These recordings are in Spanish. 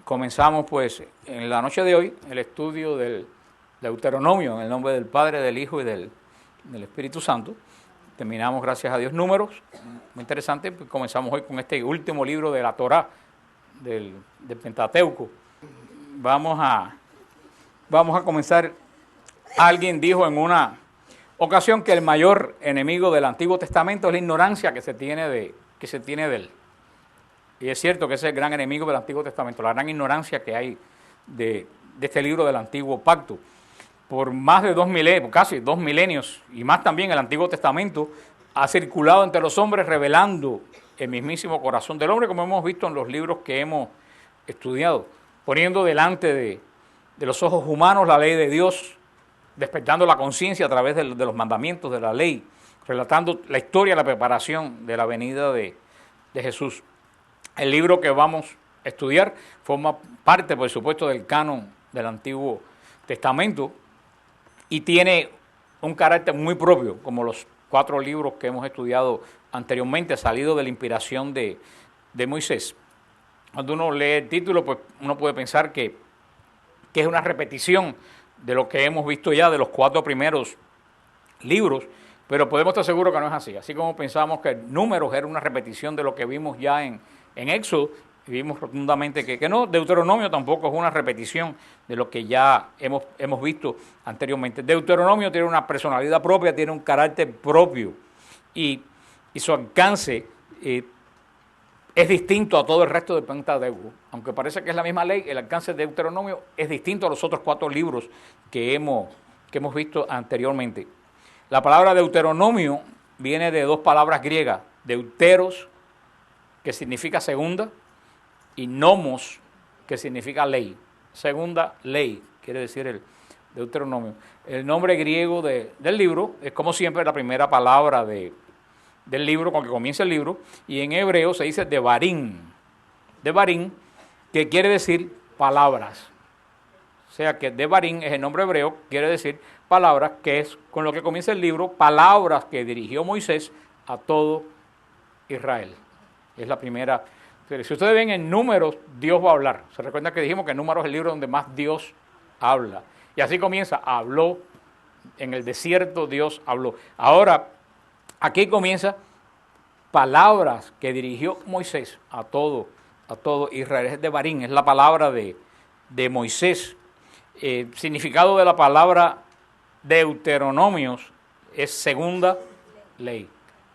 comenzamos pues en la noche de hoy el estudio del Deuteronomio, en el nombre del Padre, del Hijo y del Espíritu Santo. Terminamos, gracias a Dios, Números, muy interesante, pues comenzamos hoy con este último libro de la Torá, del Pentateuco. Vamos a comenzar. Alguien dijo en una ocasión que el mayor enemigo del Antiguo Testamento es la ignorancia que se tiene de él. Y es cierto que ese es el gran enemigo del Antiguo Testamento, la gran ignorancia que hay de este libro del Antiguo Pacto. Por más de 2 milenios, casi 2 milenios, y más también el Antiguo Testamento ha circulado entre los hombres revelando el mismísimo corazón del hombre, como hemos visto en los libros que hemos estudiado, poniendo delante de los ojos humanos la ley de Dios, despertando la conciencia a través de los mandamientos de la ley, relatando la historia, la preparación de la venida de Jesús. El libro que vamos a estudiar forma parte, por supuesto, del canon del Antiguo Testamento y tiene un carácter muy propio, como los 4 libros que hemos estudiado anteriormente, salido de la inspiración de Moisés. Cuando uno lee el título, pues uno puede pensar que es una repetición de lo que hemos visto ya de los 4 primeros libros, pero podemos estar seguros que no es así. Así como pensamos que Números era una repetición de lo que vimos ya en Éxodo, y vimos rotundamente que no. Deuteronomio tampoco es una repetición de lo que ya hemos visto anteriormente. Deuteronomio tiene una personalidad propia, tiene un carácter propio, y su alcance es distinto a todo el resto del Pentateuco. Aunque parece que es la misma ley, el alcance de Deuteronomio es distinto a los otros 4 libros que hemos visto anteriormente. La palabra Deuteronomio viene de 2 palabras griegas, deuteros, que significa segunda, y nomos, que significa ley. Segunda ley, quiere decir el Deuteronomio. El nombre griego del libro es, como siempre, la primera palabra del libro con que comienza el libro, y en hebreo se dice Devarim, que quiere decir palabras. O sea que Devarim es el nombre hebreo, quiere decir palabras, que es con lo que comienza el libro, palabras que dirigió Moisés a todo Israel. Es la primera. Si ustedes ven en Números, Dios va a hablar. Se recuerda que dijimos que Números es el libro donde más Dios habla. Y así comienza, habló, en el desierto Dios habló. Ahora, aquí comienza palabras que dirigió Moisés a todo Israel. Es Devarim, es la palabra de Moisés. Significado de la palabra Deuteronomios es segunda ley.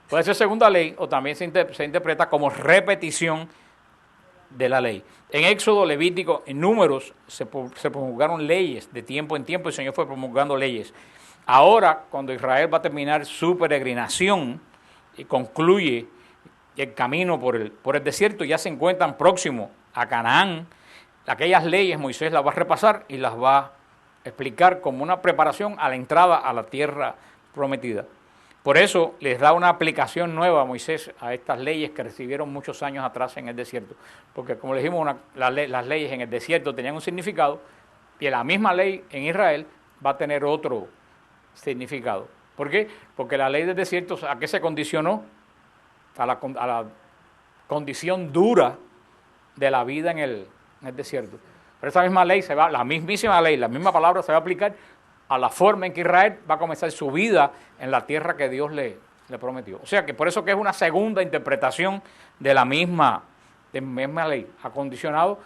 Puede ser segunda ley o también se interpreta como repetición de la ley. En Éxodo, Levítico, en Números se promulgaron leyes de tiempo en tiempo, el Señor fue promulgando leyes. Ahora, cuando Israel va a terminar su peregrinación y concluye el camino por el desierto, ya se encuentran próximos a Canaán, aquellas leyes Moisés las va a repasar y las va a explicar como una preparación a la entrada a la tierra prometida. Por eso les da una aplicación nueva a Moisés a estas leyes que recibieron muchos años atrás en el desierto. Porque, como le dijimos, las leyes en el desierto tenían un significado y la misma ley en Israel va a tener otro significado. ¿Por qué? Porque la ley del desierto, ¿a qué se condicionó? A la condición dura de la vida en el desierto. Pero esa misma ley la mismísima ley, la misma palabra se va a aplicar a la forma en que Israel va a comenzar su vida en la tierra que Dios le prometió. O sea que por eso que es una segunda interpretación de la misma ley, acondicionado,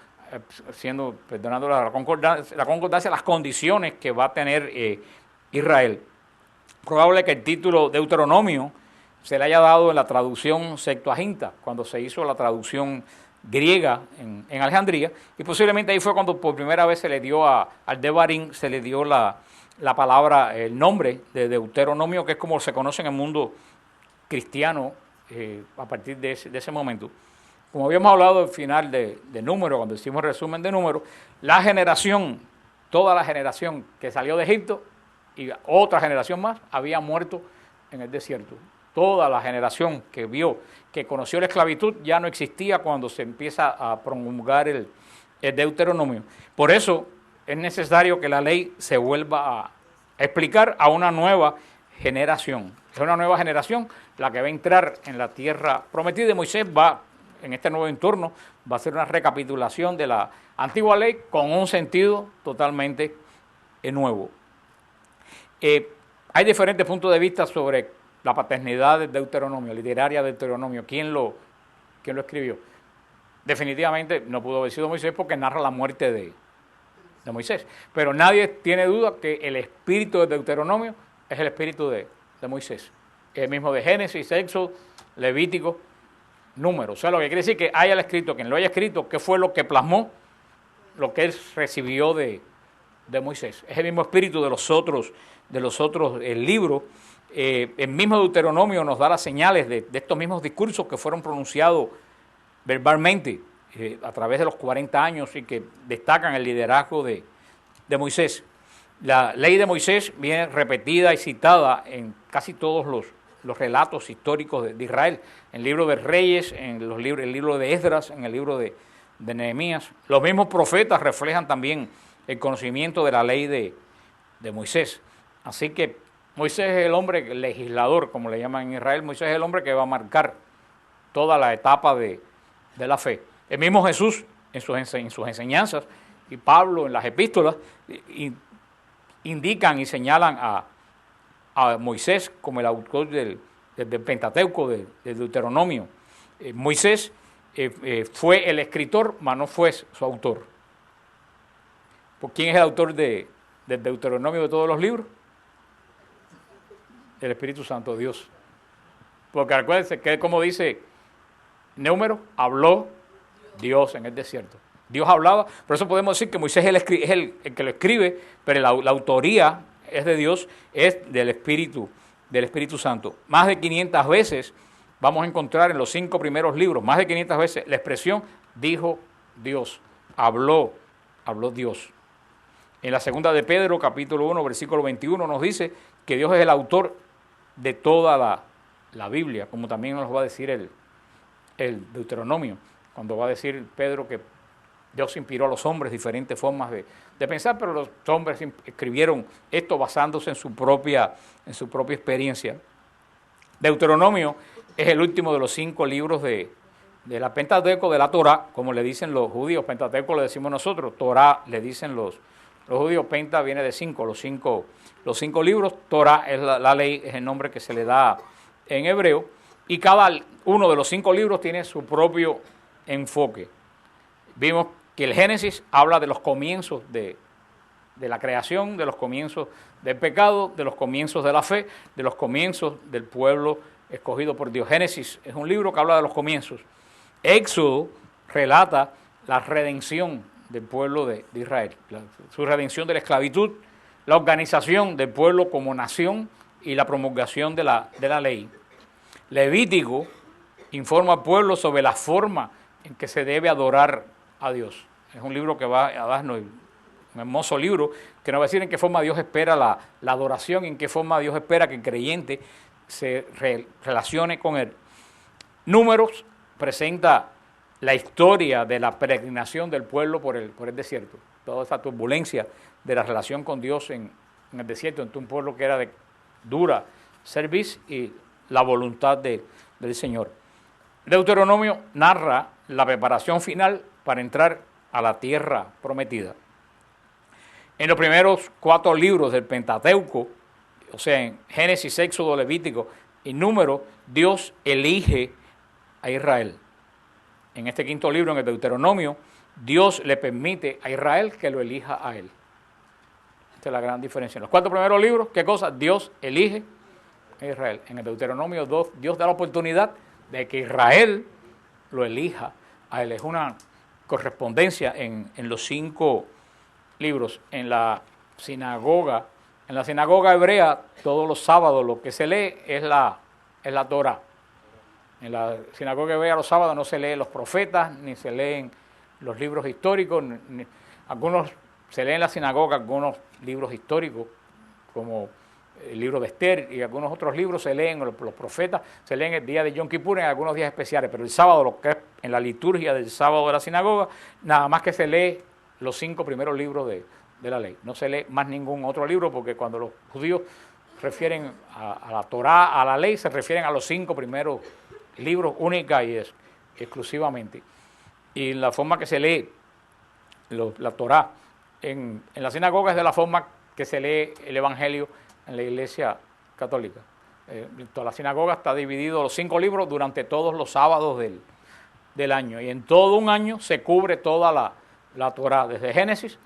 perdonando la concordancia, las condiciones que va a tener Israel. Probable que el título Deuteronomio se le haya dado en la traducción Septuaginta, cuando se hizo la traducción griega en Alejandría, y posiblemente ahí fue cuando por primera vez se le dio al Devarim, se le dio la palabra, el nombre de Deuteronomio, que es como se conoce en el mundo cristiano a partir de ese momento. Como habíamos hablado al final de Números, cuando hicimos el resumen de Números, toda la generación que salió de Egipto y otra generación más había muerto en el desierto. Toda la generación que conoció la esclavitud ya no existía cuando se empieza a promulgar el Deuteronomio. Por eso es necesario que la ley se vuelva a explicar a una nueva generación. Es una nueva generación la que va a entrar en la tierra prometida, y Moisés va en este nuevo entorno, va a ser una recapitulación de la antigua ley con un sentido totalmente nuevo. Hay diferentes puntos de vista sobre la paternidad del Deuteronomio, literaria del Deuteronomio. ¿Quién lo escribió? Definitivamente no pudo haber sido Moisés porque narra la muerte de Moisés. Pero nadie tiene duda que el espíritu del Deuteronomio es el espíritu de Moisés. Es el mismo de Génesis, Éxodo, Levítico, Números. O sea, lo que quiere decir que haya escrito, quien lo haya escrito, qué fue lo que plasmó lo que él recibió de Moisés. Es el mismo espíritu de los otros libros. El mismo Deuteronomio nos da las señales de estos mismos discursos que fueron pronunciados verbalmente a través de los 40 años y que destacan el liderazgo de Moisés. La ley de Moisés viene repetida y citada en casi todos los relatos históricos de Israel, en el libro de Reyes, en el libro de Esdras, en el libro de Nehemías. Los mismos profetas reflejan también el conocimiento de la ley de Moisés. Así que Moisés es el hombre legislador, como le llaman en Israel. Moisés es el hombre que va a marcar toda la etapa de la fe. El mismo Jesús en sus enseñanzas y Pablo en las epístolas indican y señalan a Moisés como el autor del Pentateuco, del Deuteronomio. Moisés fue el escritor, mas no fue su autor. ¿Por quién es el autor del Deuteronomio de todos los libros? El Espíritu Santo, Dios. Porque acuérdense que como dice Número, habló Dios en el desierto. Dios hablaba, por eso podemos decir que Moisés es el que lo escribe, pero la autoría es de Dios, es del Espíritu Santo. Más de 500 veces vamos a encontrar en los 5 primeros libros, más de 500 veces la expresión dijo Dios, habló Dios. En la segunda de Pedro, capítulo 1, versículo 21, nos dice que Dios es el autor de toda la Biblia, como también nos va a decir el Deuteronomio, cuando va a decir Pedro que Dios inspiró a los hombres diferentes formas de pensar, pero los hombres escribieron esto basándose en su propia experiencia. Deuteronomio es el último de los 5 libros de la Pentateuco, de la Torá, como le dicen los judíos. Pentateuco le decimos nosotros, Torá le dicen los judíos. Penta viene de 5, los cinco libros. Torá es la ley, es el nombre que se le da en hebreo, y cada uno de los 5 libros tiene su propio enfoque. Vimos que el Génesis habla de los comienzos de la creación, de los comienzos del pecado, de los comienzos de la fe, de los comienzos del pueblo escogido por Dios. Génesis es un libro que habla de los comienzos. Éxodo relata la redención del pueblo de Israel, su redención de la esclavitud, la organización del pueblo como nación y la promulgación de la ley. Levítico informa al pueblo sobre la forma en que se debe adorar a Dios. Es un libro que va a darnos un hermoso libro que nos va a decir en qué forma Dios espera la adoración, en qué forma Dios espera que el creyente se relacione con Él. Números presenta la historia de la peregrinación del pueblo por el desierto, toda esa turbulencia de la relación con Dios en el desierto, entre un pueblo que era de dura cerviz y la voluntad del Señor. Deuteronomio narra la preparación final para entrar a la tierra prometida. En los primeros 4 libros del Pentateuco, o sea, en Génesis, Éxodo, Levítico y Número, Dios elige a Israel. En este 5.º libro, en el Deuteronomio, Dios le permite a Israel que lo elija a él. Esta es la gran diferencia. En los 4 primeros libros, ¿qué cosa? Dios elige a Israel. En el Deuteronomio 2, Dios da la oportunidad de que Israel lo elija a él. Es una correspondencia en los 5 libros. En la sinagoga hebrea, todos los sábados lo que se lee es la Torá. En la sinagoga hebrea los sábados no se leen los profetas, ni se leen los libros históricos. Algunos se leen en la sinagoga algunos libros históricos, como el libro de Esther, y algunos otros libros se leen, los profetas se leen el día de Yom Kippur, en algunos días especiales, pero el sábado, lo que es en la liturgia del sábado de la sinagoga, nada más que se lee los 5 primeros libros de la ley. No se lee más ningún otro libro, porque cuando los judíos refieren a la Torá, a la ley, se refieren a los 5 primeros libros, única y exclusivamente. Y la forma que se lee la Torá en la sinagoga es de la forma que se lee el Evangelio en la Iglesia Católica. Toda la sinagoga está dividido los 5 libros durante todos los sábados del año. Y en todo un año se cubre toda la Torá, desde Génesis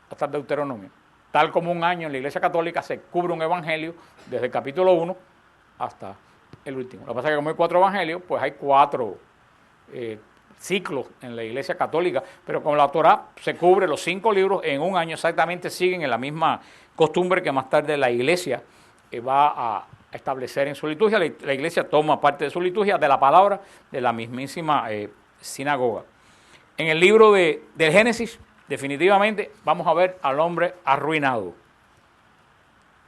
hasta el Deuteronomio. Tal como un año en la Iglesia Católica se cubre un Evangelio desde el capítulo 1 hasta el último. Lo que pasa es que como hay 4 evangelios, pues hay 4 ciclos en la Iglesia Católica, pero con la Torá se cubre los 5 libros en un año, exactamente siguen en la misma costumbre que más tarde la Iglesia va a establecer en su liturgia. La Iglesia toma parte de su liturgia de la palabra de la mismísima sinagoga. En el libro del Génesis, definitivamente vamos a ver al hombre arruinado.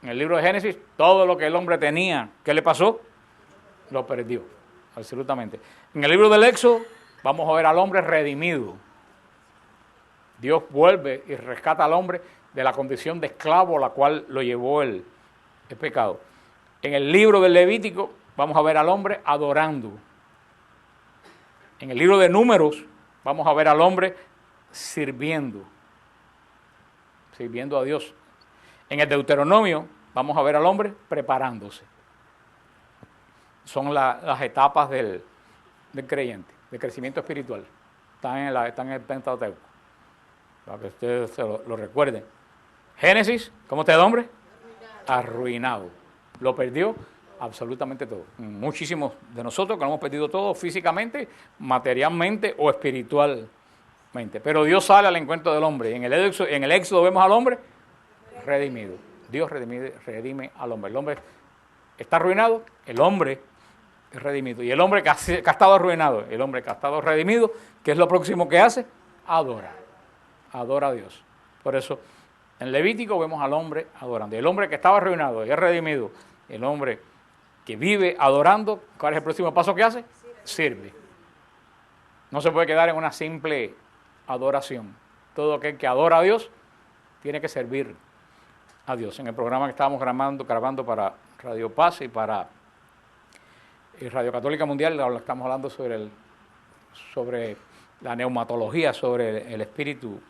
En el libro de Génesis, todo lo que el hombre tenía, ¿qué le pasó? Lo perdió, absolutamente. En el libro del Éxodo, vamos a ver al hombre redimido. Dios vuelve y rescata al hombre de la condición de esclavo a la cual lo llevó el pecado. En el libro del Levítico, vamos a ver al hombre adorando. En el libro de Números, vamos a ver al hombre sirviendo a Dios. En el Deuteronomio vamos a ver al hombre preparándose. Son las etapas del creyente, de crecimiento espiritual. Están en el Pentateuco, para que ustedes lo recuerden. Génesis, ¿cómo está el hombre? Arruinado. Lo perdió absolutamente todo. Muchísimos de nosotros que lo hemos perdido todo físicamente, materialmente o espiritualmente. Pero Dios sale al encuentro del hombre. En el Éxodo vemos al hombre redimido. Dios redime al hombre. El hombre está arruinado, el hombre es redimido. Y el hombre que ha estado arruinado, el hombre que ha estado redimido, ¿qué es lo próximo que hace? Adora a Dios. Por eso, en Levítico vemos al hombre adorando. El hombre que estaba arruinado y es redimido, el hombre que vive adorando, ¿cuál es el próximo paso que hace? Sirve. No se puede quedar en una simple adoración. Todo aquel que adora a Dios tiene que servir a Dios. En el programa que estábamos grabando para Radio Paz y para Radio Católica Mundial, estamos hablando sobre la neumatología, sobre el Espíritu.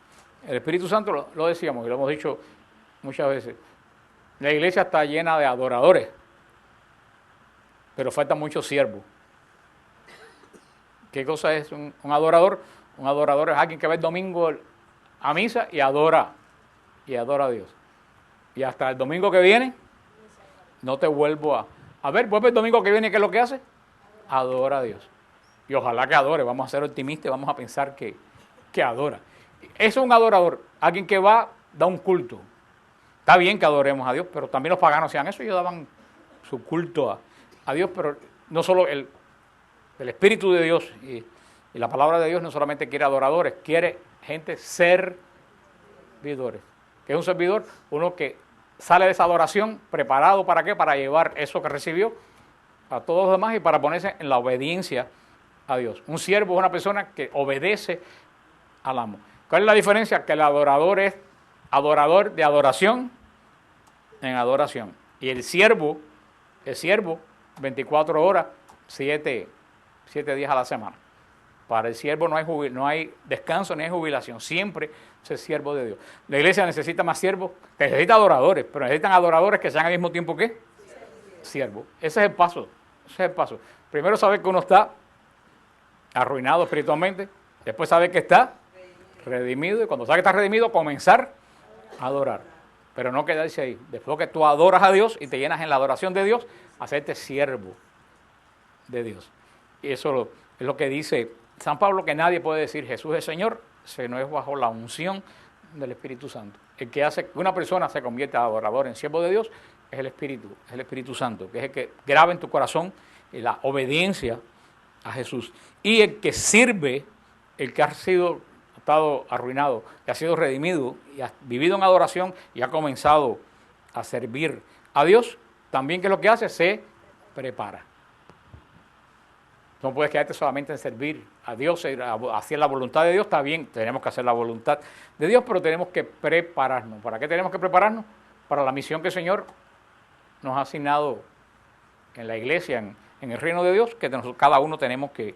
El Espíritu Santo, lo decíamos y lo hemos dicho muchas veces. La iglesia está llena de adoradores, pero faltan muchos siervos. ¿Qué cosa es un adorador? Un adorador es alguien que va el domingo a misa y adora a Dios. Y hasta el domingo que viene, no te vuelvo a ver. Vuelve el domingo que viene, ¿qué es lo que hace? Adora a Dios. Y ojalá que adore. Vamos a ser optimistas, vamos a pensar que adora. Eso es un adorador, alguien que da un culto. Está bien que adoremos a Dios, pero también los paganos hacían eso. Ellos daban su culto a Dios, pero no solo el Espíritu de Dios y la palabra de Dios no solamente quiere adoradores, quiere gente servidores. ¿Qué es un servidor? Uno que sale de esa adoración preparado ¿para qué? Para llevar eso que recibió a todos los demás y para ponerse en la obediencia a Dios. Un siervo es una persona que obedece al amo. ¿Cuál es la diferencia? Que el adorador es adorador de adoración en adoración. Y el siervo, 24 horas, 7 días a la semana. Para el siervo no hay descanso ni hay jubilación. Siempre es siervo de Dios. La iglesia necesita más siervos, necesita adoradores, pero necesitan adoradores que sean al mismo tiempo que siervos. Ese es el paso. Primero saber que uno está arruinado espiritualmente, después saber que está redimido, y cuando sabe que está redimido, comenzar a adorar. Pero no quedarse ahí. Después que tú adoras a Dios y te llenas en la adoración de Dios, hacerte siervo de Dios. Y eso es lo que dice San Pablo, que nadie puede decir Jesús es Señor, si no es bajo la unción del Espíritu Santo. El que hace que una persona se convierta en adorador, en siervo de Dios, es el Espíritu Santo, que es el que graba en tu corazón la obediencia a Jesús. Y el que sirve, el que ha estado arruinado, que ha sido redimido y ha vivido en adoración y ha comenzado a servir a Dios, también, ¿qué es lo que hace? Se prepara. No puedes quedarte solamente en servir a Dios, hacer la voluntad de Dios. Está bien, tenemos que hacer la voluntad de Dios, pero tenemos que prepararnos. ¿Para qué tenemos que prepararnos? Para la misión que el Señor nos ha asignado en la iglesia, en el reino de Dios, que cada uno tenemos que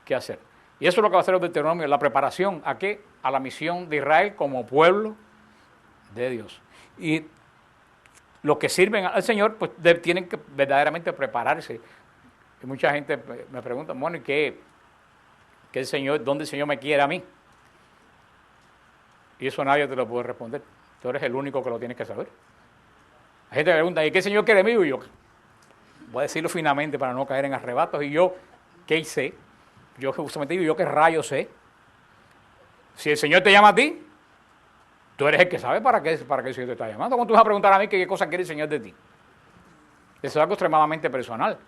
que hacer. Y eso es lo que va a hacer el Deuteronomio, la preparación, ¿a qué? A la misión de Israel como pueblo de Dios. Y los que sirven al Señor, pues tienen que verdaderamente prepararse. Y mucha gente me pregunta, bueno, ¿y qué el Señor, dónde el Señor me quiere a mí? Y eso nadie te lo puede responder. Tú eres el único que lo tienes que saber. La gente me pregunta, ¿y qué el Señor quiere de mí? Y yo voy a decirlo finamente para no caer en arrebatos. Y yo, ¿qué hice? Yo justamente digo, ¿yo qué rayos sé? Si el Señor te llama a ti, tú eres el que sabe para qué el Señor te está llamando. ¿Cómo tú vas a preguntar a mí qué cosa quiere el Señor de ti? Eso es algo extremadamente personal.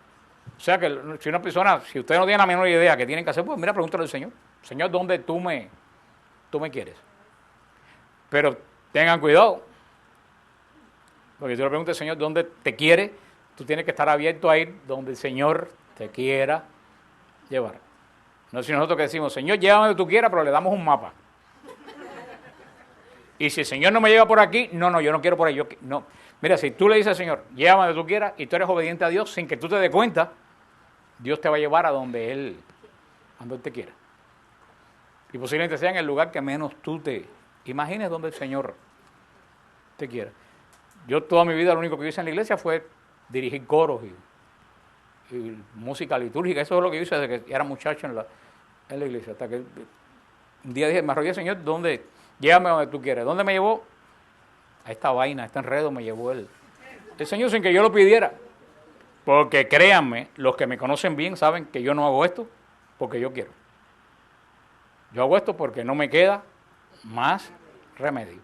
O sea que si una persona, si usted no tiene la menor idea que tienen que hacer, pues mira, pregúntale al Señor. Señor, ¿dónde tú me quieres? Pero tengan cuidado. Porque si tú le preguntas al Señor dónde te quiere, tú tienes que estar abierto a ir donde el Señor te quiera llevar. No es si nosotros que decimos, Señor, llévame donde tú quieras, pero le damos un mapa. Y si el Señor no me lleva por aquí, no, yo no quiero por ahí. No. Mira, si tú le dices al Señor, llévame donde tú quieras, y tú eres obediente a Dios sin que tú te des cuenta, Dios te va a llevar a donde Él te quiera. Y posiblemente sea en el lugar que menos tú te imagines donde el Señor te quiera. Yo toda mi vida lo único que hice en la iglesia fue dirigir coros y música litúrgica. Eso es lo que yo hice desde que era muchacho en la iglesia. Hasta que un día dije, me arrollé, Señor, llévame donde tú quieras. ¿Dónde me llevó? A esta vaina, a este enredo me llevó el Señor sin que yo lo pidiera. Porque créanme, los que me conocen bien saben que yo no hago esto porque yo quiero. Yo hago esto porque no me queda más remedio.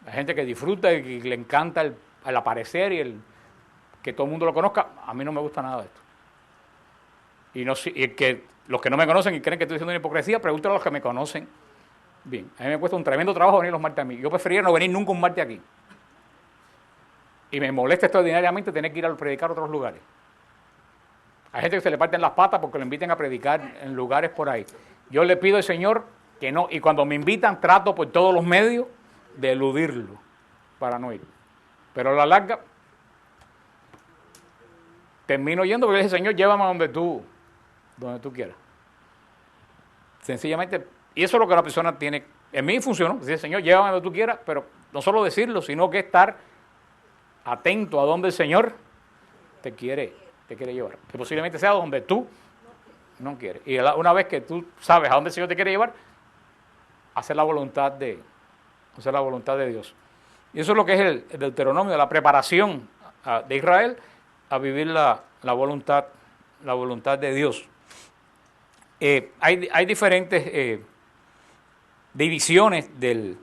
Hay gente que disfruta y le encanta el aparecer y el que todo el mundo lo conozca. A mí no me gusta nada de esto. Y que los que no me conocen y creen que estoy diciendo una hipocresía, pregúntale a los que me conocen bien. A mí me cuesta un tremendo trabajo venir los martes a mí. Yo preferiría no venir nunca un martes aquí. Y me molesta extraordinariamente tener que ir a predicar a otros lugares. Hay gente que se le parten las patas porque lo inviten a predicar en lugares por ahí. Yo le pido al Señor que no, y cuando me invitan trato por todos los medios de eludirlo para no ir. Pero a la larga termino yendo porque le dije, Señor, llévame a donde tú quieras. Sencillamente, y eso es lo que la persona tiene. En mí funcionó, decir, Señor, llévame a donde tú quieras, pero no solo decirlo, sino que estar atento a donde el Señor te quiere llevar. Que posiblemente sea donde tú no quieres. Y una vez que tú sabes a dónde el Señor te quiere llevar, hacer la voluntad de Dios. Y eso es lo que es el Deuteronomio, la preparación de Israel a vivir la voluntad de Dios. Hay diferentes divisiones del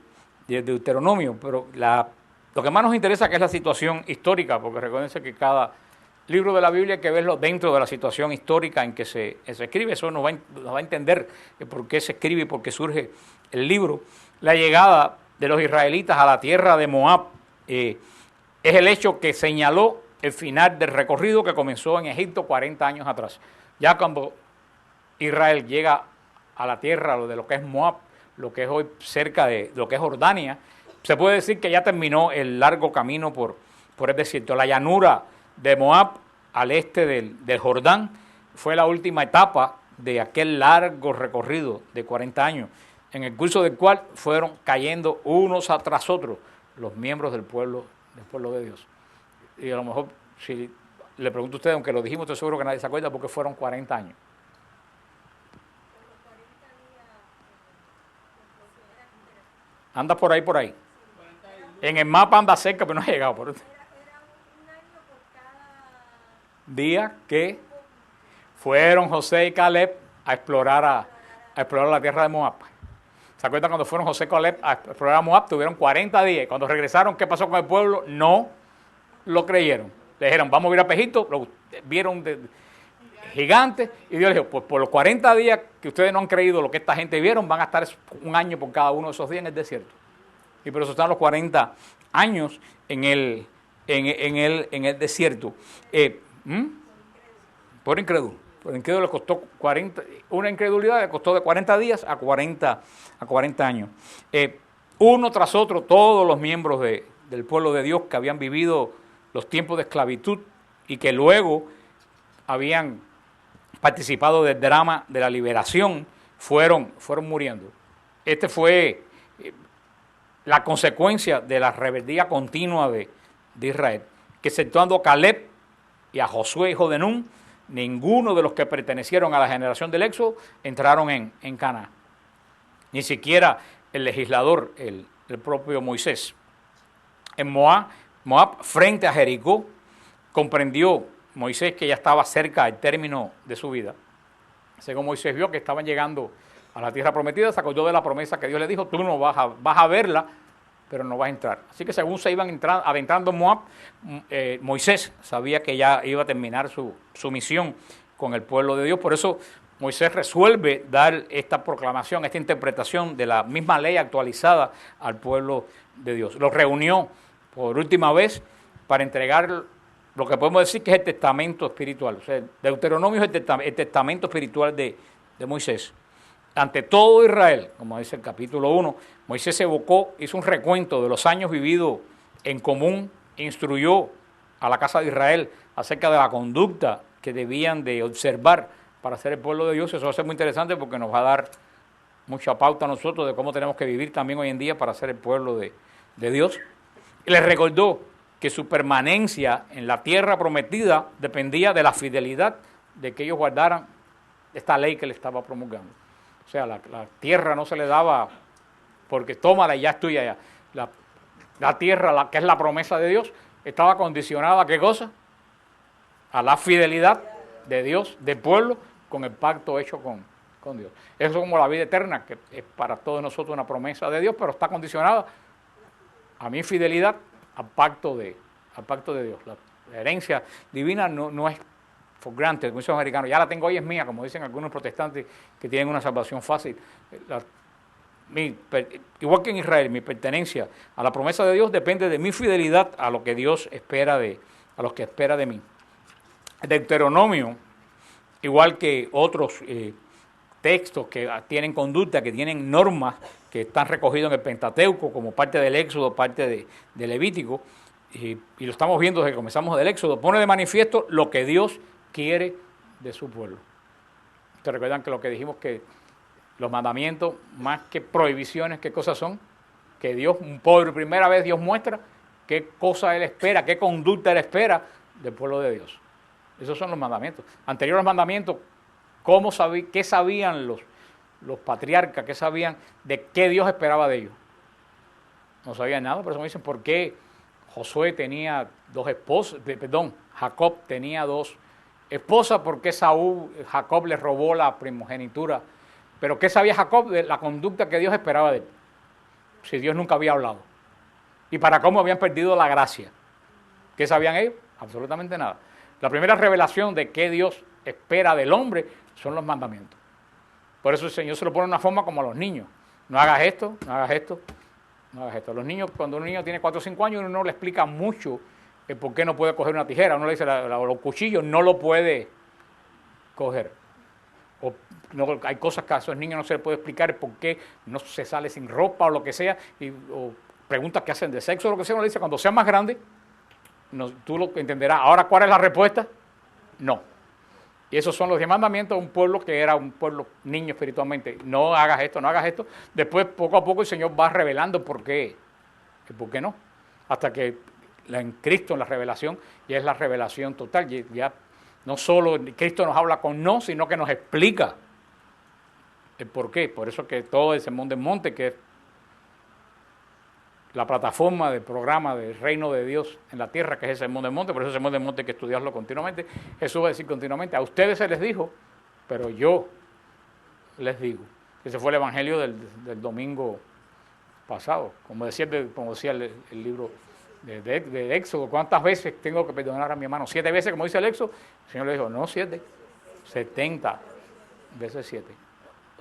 Deuteronomio, pero lo que más nos interesa que es la situación histórica, porque recuérdense que cada libro de la Biblia hay que verlo dentro de la situación histórica en que se escribe. Eso nos va a entender por qué se escribe y por qué surge el libro. La llegada de los israelitas a la tierra de Moab es el hecho que señaló el final del recorrido que comenzó en Egipto 40 años atrás. Ya cuando Israel llega a la tierra de lo que es Moab, lo que es hoy cerca de lo que es Jordania, se puede decir que ya terminó el largo camino por el desierto. La llanura de Moab al este del Jordán fue la última etapa de aquel largo recorrido de 40 años, en el curso del cual fueron cayendo unos tras otros los miembros del pueblo de Dios. Y a lo mejor, si le pregunto a usted, aunque lo dijimos, estoy seguro que nadie se acuerda porque fueron 40 años. Anda por ahí. En el mapa anda cerca, pero no ha llegado. Era un año por cada día que fueron José y Caleb a explorar la tierra de Moab. ¿Se acuerdan cuando fueron José y Caleb a explorar Moab? Tuvieron 40 días. Cuando regresaron, ¿qué pasó con el pueblo? No lo creyeron. Le dijeron, vamos a ir a Egipto. Lo vieron gigantes. Y Dios les dijo, pues por los 40 días que ustedes no han creído lo que esta gente vieron, van a estar un año por cada uno de esos días en el desierto. Y por eso están los 40 años en el desierto. Por incrédulo. Por incrédulo le costó una incredulidad le costó de 40 días a 40 años. Uno tras otro, todos los miembros del pueblo de Dios que habían vivido los tiempos de esclavitud y que luego habían participado del drama de la liberación fueron muriendo. Este fue la consecuencia de la rebeldía continua de Israel, que exceptuando a Caleb y a Josué, hijo de Nun, ninguno de los que pertenecieron a la generación del Éxodo entraron en Canaán. Ni siquiera el legislador, el propio Moisés. En Moab, frente a Jericó, comprendió Moisés que ya estaba cerca del término de su vida. Según Moisés vio que estaban llegando a la tierra prometida, se acordó de la promesa que Dios le dijo: tú no vas a verla, pero no vas a entrar. Así que según se iban adentrando en Moab, Moisés sabía que ya iba a terminar su misión con el pueblo de Dios. Por eso Moisés resuelve dar esta proclamación, esta interpretación de la misma ley actualizada al pueblo de Dios. Los reunió por última vez para entregar lo que podemos decir que es el testamento espiritual. O sea, Deuteronomio es el testamento espiritual de Moisés. Ante todo Israel, como dice el capítulo 1, Moisés evocó, hizo un recuento de los años vividos en común, instruyó a la casa de Israel acerca de la conducta que debían de observar para ser el pueblo de Dios. Eso va a ser muy interesante porque nos va a dar mucha pauta a nosotros de cómo tenemos que vivir también hoy en día para ser el pueblo de Dios. Y les recordó que su permanencia en la tierra prometida dependía de la fidelidad de que ellos guardaran esta ley que le estaba promulgando. O sea, la tierra no se le daba porque tómala y ya es tuya ya. La tierra, que es la promesa de Dios, estaba condicionada ¿a qué cosa? A la fidelidad de Dios, del pueblo, con el pacto hecho con Dios. Eso es como la vida eterna, que es para todos nosotros una promesa de Dios, pero está condicionada a mi fidelidad al pacto de Dios. La herencia divina no es for granted, como dicen los americanos, ya la tengo hoy, es mía, como dicen algunos protestantes que tienen una salvación fácil. Igual que en Israel, mi pertenencia a la promesa de Dios depende de mi fidelidad a lo que Dios espera a los que espera de mí. El Deuteronomio, igual que otros textos que tienen conducta, que tienen normas que están recogidos en el Pentateuco como parte del Éxodo, parte de Levítico, y lo estamos viendo desde que comenzamos del Éxodo, pone de manifiesto lo que Dios quiere de su pueblo. Ustedes recuerdan que lo que dijimos, que los mandamientos, más que prohibiciones, ¿qué cosas son? Que Dios, por primera vez Dios muestra qué cosa Él espera, qué conducta Él espera del pueblo de Dios. Esos son los mandamientos. Anterior a los mandamientos, ¿qué sabían los patriarcas? ¿Qué sabían de qué Dios esperaba de ellos? No sabían nada, por eso me dicen, ¿por qué Josué tenía dos esposas? Jacob tenía dos esposas, porque Jacob le robó la primogenitura. Pero ¿qué sabía Jacob de la conducta que Dios esperaba de él? Si Dios nunca había hablado. ¿Y para cómo habían perdido la gracia? ¿Qué sabían ellos? Absolutamente nada. La primera revelación de qué Dios espera del hombre son los mandamientos. Por eso el Señor se lo pone de una forma como a los niños. No hagas esto, no hagas esto, no hagas esto. Los niños, cuando un niño tiene 4 o 5 años, uno le explica mucho el por qué no puede coger una tijera. Uno le dice, los cuchillos no lo puede coger. O no, hay cosas que a esos niños no se les puede explicar el por qué no se sale sin ropa o lo que sea, o preguntas que hacen de sexo o lo que sea. Uno le dice, cuando sea más grande, tú lo entenderás. Ahora, ¿cuál es la respuesta? No. Y esos son los 10 mandamientos de un pueblo que era un pueblo niño espiritualmente. No hagas esto, no hagas esto. Después, poco a poco, el Señor va revelando por qué no. Hasta que en Cristo, en la revelación, ya es la revelación total. Ya no solo Cristo nos habla con no, sino que nos explica el por qué. Por eso que todo el Sermón del Monte, que es la plataforma del programa del reino de Dios en la tierra, que es el Sermón del Monte, por eso el Sermón del Monte hay que estudiarlo continuamente. Jesús va a decir continuamente, a ustedes se les dijo, pero yo les digo. Ese fue el evangelio del domingo pasado, como decía el libro de Éxodo. ¿Cuántas veces tengo que perdonar a mi hermano? 7 veces, como dice el Éxodo. El Señor le dijo, no 7, 70 veces 7.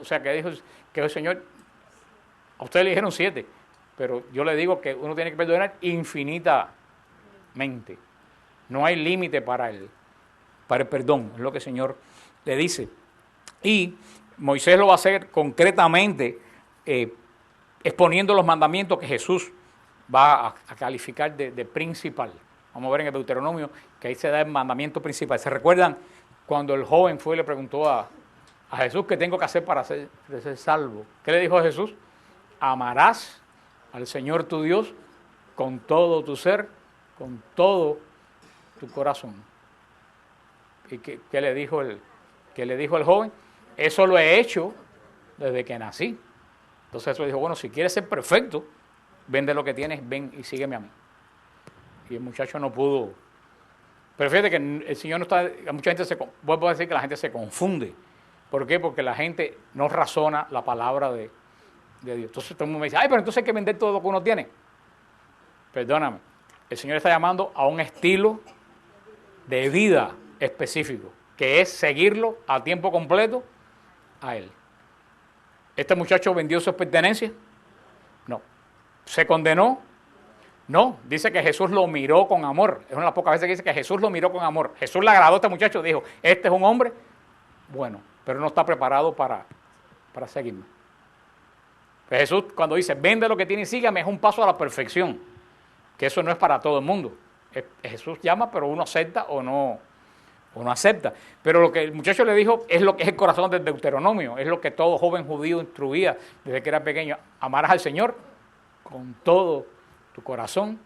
O sea, que dijo que el Señor, a ustedes le dijeron 7, pero yo le digo que uno tiene que perdonar infinitamente. No hay límite para el perdón, es lo que el Señor le dice. Y Moisés lo va a hacer concretamente, exponiendo los mandamientos que Jesús va a calificar de principal. Vamos a ver en el Deuteronomio que ahí se da el mandamiento principal. ¿Se recuerdan cuando el joven fue y le preguntó a Jesús qué tengo que hacer para ser salvo. ¿Qué le dijo a Jesús? Amarás al Señor tu Dios con todo tu ser, con todo tu corazón. ¿Y qué le dijo el joven? Eso lo he hecho desde que nací. Entonces Jesús dijo, bueno, si quieres ser perfecto, vende lo que tienes, ven y sígueme a mí. Y el muchacho no pudo. Pero fíjate que el Señor no está, mucha gente vuelvo a decir que la gente se confunde. ¿Por qué? Porque la gente no razona la palabra de Dios. Entonces todo el mundo me dice, ay, pero entonces hay que vender todo lo que uno tiene. Perdóname, el Señor está llamando a un estilo de vida específico, que es seguirlo a tiempo completo a Él. ¿Este muchacho vendió sus pertenencias? No. ¿Se condenó? No. Dice que Jesús lo miró con amor. Es una de las pocas veces que dice que Jesús lo miró con amor. Jesús le agradó a este muchacho y dijo, este es un hombre bueno, pero no está preparado para seguirme. Pues Jesús cuando dice, vende lo que tiene y sígame, es un paso a la perfección, que eso no es para todo el mundo. Jesús llama, pero uno acepta o no acepta. Pero lo que el muchacho le dijo es lo que es el corazón del Deuteronomio, es lo que todo joven judío instruía desde que era pequeño. Amarás al Señor con todo tu corazón,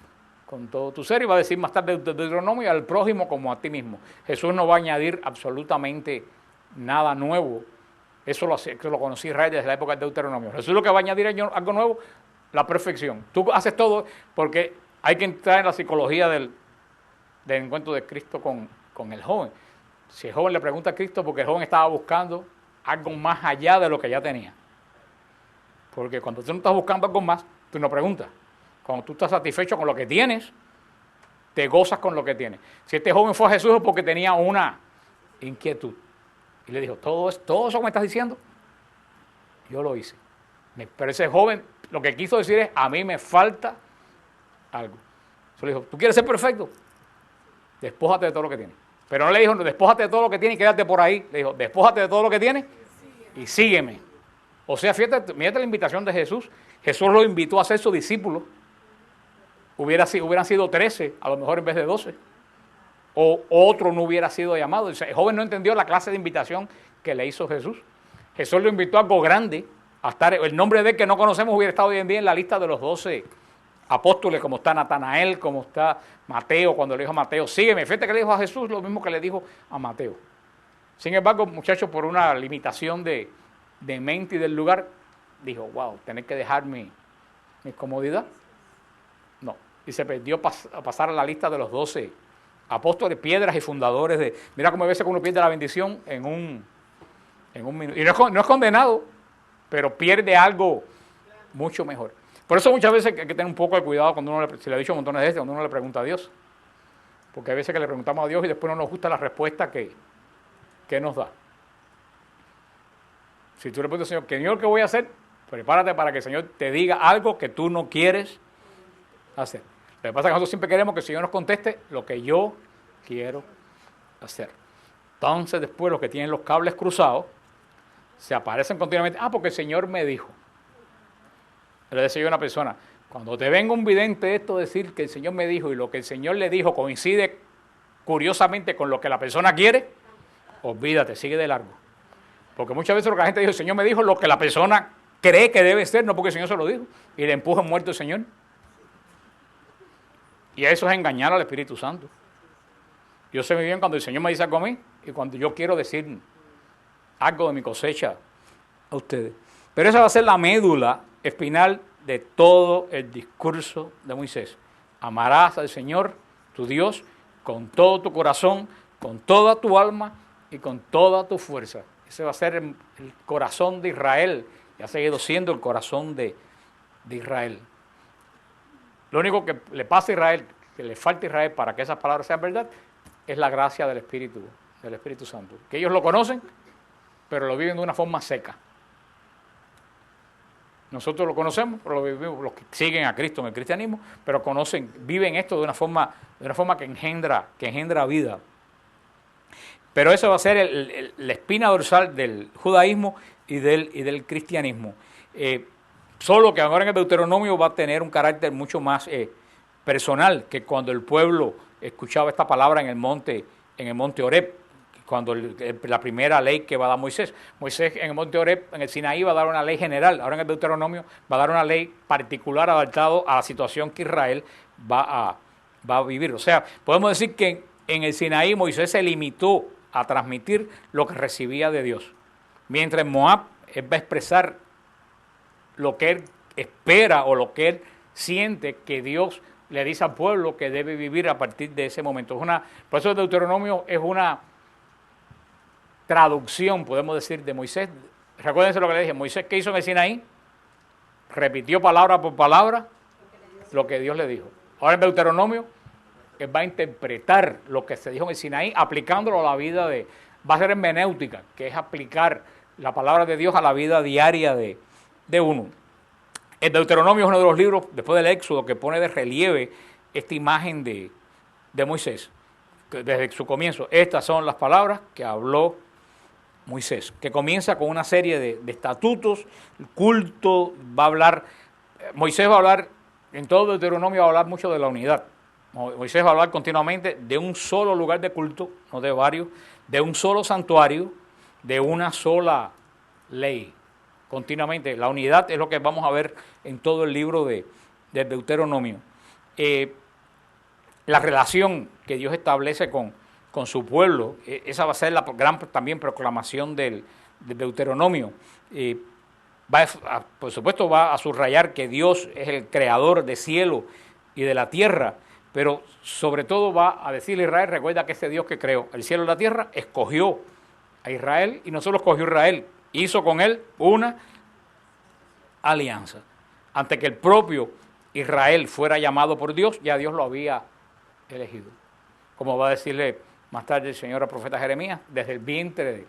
con todo tu ser, y va a decir más tarde el Deuteronomio, al prójimo como a ti mismo. Jesús no va a añadir absolutamente nada nuevo. Eso lo conocí Israel desde la época del Deuteronomio. Jesús lo que va a añadir algo nuevo, la perfección. Tú haces todo porque hay que entrar en la psicología del encuentro de Cristo con el joven. Si el joven le pregunta a Cristo, porque el joven estaba buscando algo más allá de lo que ya tenía. Porque cuando tú no estás buscando algo más, tú no preguntas. Cuando tú estás satisfecho con lo que tienes, te gozas con lo que tienes. Si este joven fue a Jesús es porque tenía una inquietud. Y le dijo, todo eso que me estás diciendo, yo lo hice. Pero ese joven lo que quiso decir es, a mí me falta algo. Entonces le dijo, ¿tú quieres ser perfecto? Despójate de todo lo que tienes. Pero no le dijo, despójate de todo lo que tienes y quédate por ahí. Le dijo, despójate de todo lo que tienes y sígueme. O sea, fíjate, mírate la invitación de Jesús. Jesús lo invitó a ser su discípulo. Hubieran sido 13, a lo mejor en vez de 12. O otro no hubiera sido llamado. El joven no entendió la clase de invitación que le hizo Jesús. Jesús lo invitó a algo grande. A estar, el nombre de él que no conocemos hubiera estado hoy en día en la lista de los 12 apóstoles, como está Natanael, como está Mateo, cuando le dijo a Mateo, sígueme. Fíjate que le dijo a Jesús lo mismo que le dijo a Mateo. Sin embargo, muchachos, por una limitación de mente y del lugar, dijo, wow, tener que dejar mi comodidad. No. Y se perdió a pasar a la lista de los 12 apóstoles, piedras y fundadores de... Mira cómo a veces uno pierde la bendición en un minuto. Y no es condenado, pero pierde algo mucho mejor. Por eso muchas veces hay que tener un poco de cuidado cuando uno se le ha dicho montones de veces, cuando uno le pregunta a Dios. Porque hay veces que le preguntamos a Dios y después no nos gusta la respuesta que nos da. Si tú le preguntas al Señor, Señor, ¿qué voy a hacer? Prepárate para que el Señor te diga algo que tú no quieres hacer. Lo que pasa es que nosotros siempre queremos que el Señor nos conteste lo que yo quiero hacer. Entonces después los que tienen los cables cruzados se aparecen continuamente. Porque el Señor me dijo. Le decía yo a una persona, cuando te venga un vidente esto decir que el Señor me dijo y lo que el Señor le dijo coincide curiosamente con lo que la persona quiere, olvídate, sigue de largo. Porque muchas veces lo que la gente dice, el Señor me dijo lo que la persona cree que debe ser, no porque el Señor se lo dijo, y le empuja muerto el Señor. Y eso es engañar al Espíritu Santo. Yo sé muy bien cuando el Señor me dice algo a mí y cuando yo quiero decir algo de mi cosecha a ustedes. Pero esa va a ser la médula espinal de todo el discurso de Moisés. Amarás al Señor, tu Dios, con todo tu corazón, con toda tu alma y con toda tu fuerza. Ese va a ser el corazón de Israel y ha seguido siendo el corazón de Israel. Lo único que le pasa a Israel, que le falta a Israel para que esas palabras sean verdad, es la gracia del Espíritu Santo. Que ellos lo conocen, pero lo viven de una forma seca. Nosotros lo conocemos, pero lo vivimos, los que siguen a Cristo en el cristianismo, pero viven esto de una forma que engendra vida. Pero eso va a ser la espina dorsal del judaísmo y del cristianismo. Solo que ahora en el Deuteronomio va a tener un carácter mucho más personal que cuando el pueblo escuchaba esta palabra en el monte Horeb, cuando la primera ley que va a dar Moisés. Moisés en el monte Horeb, en el Sinaí, va a dar una ley general. Ahora en el Deuteronomio va a dar una ley particular adaptada a la situación que Israel va a vivir. O sea, podemos decir que en el Sinaí Moisés se limitó a transmitir lo que recibía de Dios. Mientras en Moab él va a expresar lo que él espera o lo que él siente que Dios le dice al pueblo que debe vivir a partir de ese momento. Por eso el Deuteronomio es una traducción, podemos decir, de Moisés. Recuérdense lo que le dije, Moisés, ¿qué hizo en el Sinaí? Repitió palabra por palabra lo que Dios le dijo. Ahora en Deuteronomio, él va a interpretar lo que se dijo en el Sinaí, aplicándolo a la vida va a ser hermenéutica, que es aplicar la palabra de Dios a la vida diaria de uno. El Deuteronomio es uno de los libros, después del Éxodo, que pone de relieve esta imagen de Moisés, desde su comienzo. Estas son las palabras que habló Moisés, que comienza con una serie de estatutos, el culto, Moisés va a hablar, en todo Deuteronomio va a hablar mucho de la unidad. Moisés va a hablar continuamente de un solo lugar de culto, no de varios, de un solo santuario, de una sola ley. Continuamente, la unidad es lo que vamos a ver en todo el libro de Deuteronomio. La relación que Dios establece con su pueblo, esa va a ser la gran también proclamación del Deuteronomio. Por supuesto va a subrayar que Dios es el creador del cielo y de la tierra, pero sobre todo va a decirle a Israel, recuerda que ese Dios que creó el cielo y la tierra escogió a Israel, y no solo escogió a Israel, hizo con él una alianza. Antes que el propio Israel fuera llamado por Dios, ya Dios lo había elegido. Como va a decirle más tarde el Señor al profeta Jeremías, desde el vientre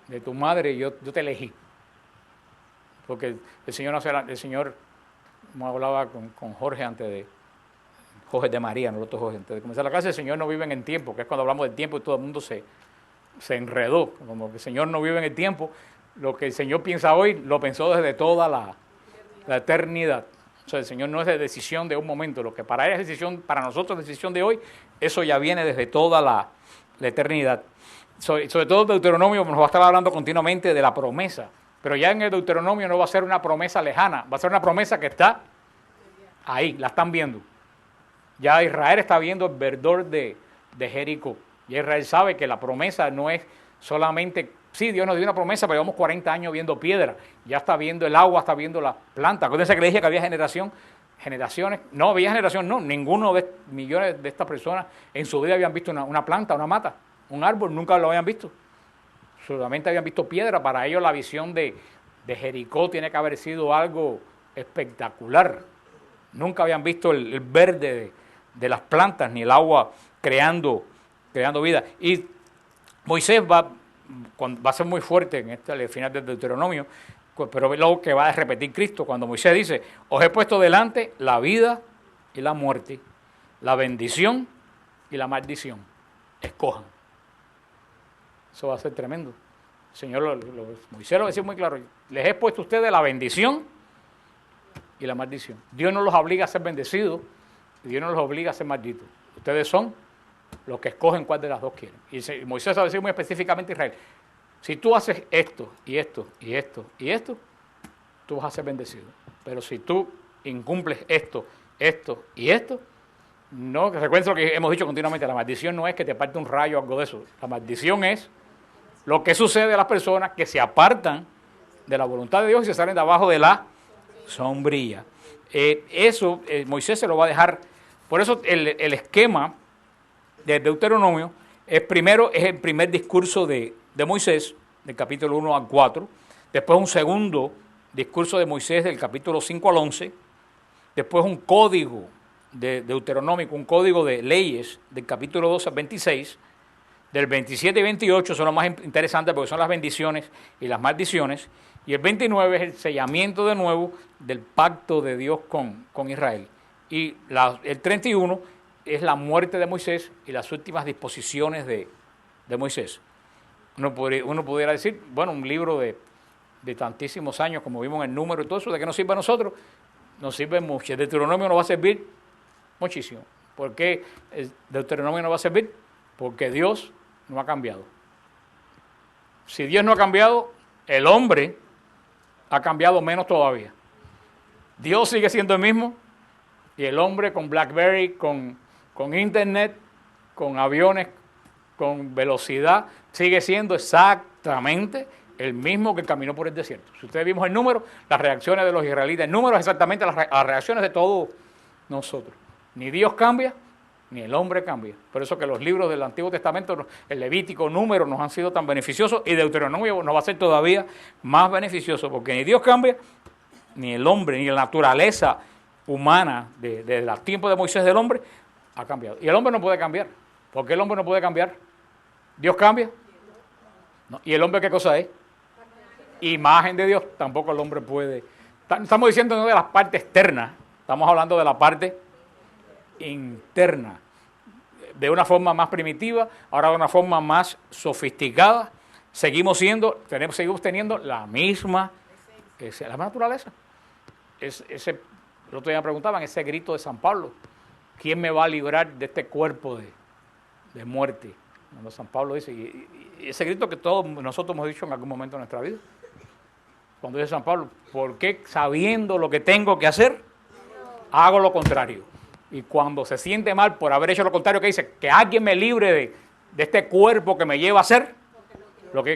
de tu madre yo te elegí. Porque el Señor, como hablaba con Jorge antes de María, no el otro Jorge, antes de comenzar la clase, el Señor no vive en el tiempo, que es cuando hablamos del tiempo y todo el mundo se enredó, como que el Señor no vive en el tiempo. Lo que el Señor piensa hoy, lo pensó desde toda la eternidad. O sea, el Señor no es de decisión de un momento, lo que para Él es decisión, para nosotros es decisión de hoy, eso ya viene desde toda la eternidad. Sobre todo el Deuteronomio nos va a estar hablando continuamente de la promesa, pero ya en el Deuteronomio no va a ser una promesa lejana, va a ser una promesa que está ahí, la están viendo. Ya Israel está viendo el verdor de Jericó. Y Israel sabe que la promesa no es solamente, sí, Dios nos dio una promesa, pero llevamos 40 años viendo piedra, ya está viendo el agua, está viendo la planta. Acuérdense que le dije que había generaciones, no había generación, no, ninguno de millones de estas personas en su vida habían visto una planta, una mata, un árbol, nunca lo habían visto. Solamente habían visto piedra. Para ellos la visión de Jericó tiene que haber sido algo espectacular. Nunca habían visto el verde de las plantas, ni el agua creando vida. Y Moisés va a ser muy fuerte en al final del Deuteronomio, pero luego que va a repetir Cristo cuando Moisés dice, os he puesto delante la vida y la muerte, la bendición y la maldición, escojan. Eso va a ser tremendo. El Señor, Moisés lo decía muy claro, les he puesto a ustedes la bendición y la maldición. Dios no los obliga a ser bendecidos, y Dios no los obliga a ser malditos. Ustedes son los que escogen cuál de las dos quieren. Y Moisés va a decir muy específicamente a Israel, si tú haces esto, y esto, y esto, y esto, tú vas a ser bendecido. Pero si tú incumples esto, esto y esto, no, que recuerden lo que hemos dicho continuamente, la maldición no es que te parte un rayo o algo de eso. La maldición es lo que sucede a las personas que se apartan de la voluntad de Dios y se salen de abajo de la sombrilla. Eso Moisés se lo va a dejar. Por eso el esquema del Deuteronomio es el primer discurso de Moisés, del capítulo 1 al 4, después un segundo discurso de Moisés del capítulo 5 al 11, después un código deuteronómico, un código de leyes del capítulo 12 al 26, del 27 y 28 son los más interesantes porque son las bendiciones y las maldiciones, y el 29 es el sellamiento de nuevo del pacto de Dios con Israel, y el 31 es la muerte de Moisés y las últimas disposiciones de Moisés. Uno pudiera decir, bueno, un libro de tantísimos años, como vimos en el número y todo eso, ¿de qué nos sirve a nosotros? Nos sirve mucho. El Deuteronomio nos va a servir muchísimo. ¿Por qué el Deuteronomio nos va a servir? Porque Dios no ha cambiado. Si Dios no ha cambiado, el hombre ha cambiado menos todavía. Dios sigue siendo el mismo y el hombre con BlackBerry, con internet, con aviones, con velocidad, sigue siendo exactamente el mismo que caminó por el desierto. Si ustedes vimos el número, las reacciones de los israelitas, el número es exactamente las reacciones de todos nosotros. Ni Dios cambia, ni el hombre cambia. Por eso que los libros del Antiguo Testamento, el Levítico, Número, nos han sido tan beneficiosos y Deuteronomio nos va a ser todavía más beneficioso, porque ni Dios cambia, ni el hombre, ni la naturaleza humana de los tiempos de Moisés del hombre ha cambiado. Y el hombre no puede cambiar. ¿Por qué el hombre no puede cambiar? ¿Dios cambia? No. ¿Y el hombre qué cosa es? Imagen de Dios. Tampoco el hombre puede. Estamos diciendo no de las partes externas, estamos hablando de la parte interna. De una forma más primitiva, ahora de una forma más sofisticada. Seguimos teniendo la misma naturaleza. El otro día me preguntaban, ese grito de San Pablo, ¿quién me va a librar de este cuerpo de muerte? Cuando San Pablo dice, y ese grito que todos nosotros hemos dicho en algún momento de nuestra vida. Cuando dice San Pablo, ¿por qué sabiendo lo que tengo que hacer, hago lo contrario? Y cuando se siente mal por haber hecho lo contrario, que dice, que alguien me libre de este cuerpo que me lleva a hacer,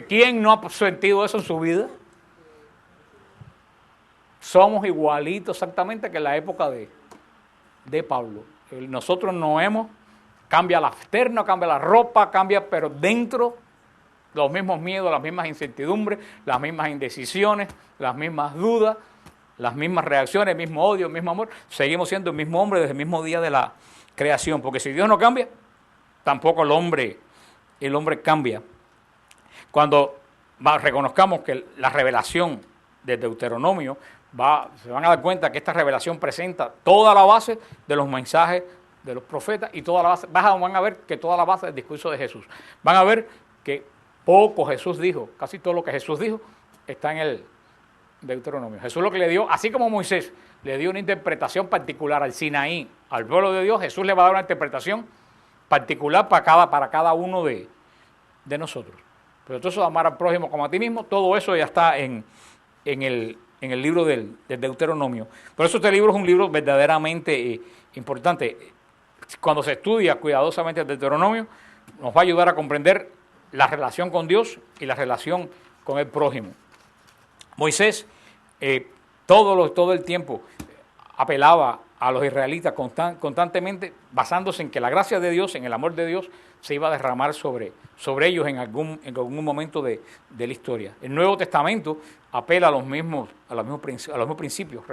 ¿quién no ha sentido eso en su vida? Somos igualitos exactamente que en la época de Pablo. Nosotros no cambia la externa, cambia la ropa, pero dentro los mismos miedos, las mismas incertidumbres, las mismas indecisiones, las mismas dudas, las mismas reacciones, el mismo odio, el mismo amor. Seguimos siendo el mismo hombre desde el mismo día de la creación, porque si Dios no cambia, tampoco el hombre cambia. Cuando reconozcamos que la revelación de Deuteronomio se van a dar cuenta que esta revelación presenta toda la base de los mensajes de los profetas y toda la base, van a ver que toda la base del discurso de Jesús. Van a ver que poco Jesús dijo, casi todo lo que Jesús dijo está en el Deuteronomio. Jesús lo que le dio, así como Moisés le dio una interpretación particular al Sinaí, al pueblo de Dios, Jesús le va a dar una interpretación particular para cada uno de nosotros. Pero entonces amar al prójimo como a ti mismo, todo eso ya está en el libro del Deuteronomio. Por eso este libro es un libro verdaderamente importante. Cuando se estudia cuidadosamente el Deuteronomio, nos va a ayudar a comprender la relación con Dios y la relación con el prójimo. Moisés todo el tiempo apelaba a los israelitas constantemente, basándose en que la gracia de Dios, en el amor de Dios, se iba a derramar sobre ellos en algún momento de la historia. El Nuevo Testamento apela a los mismos principios.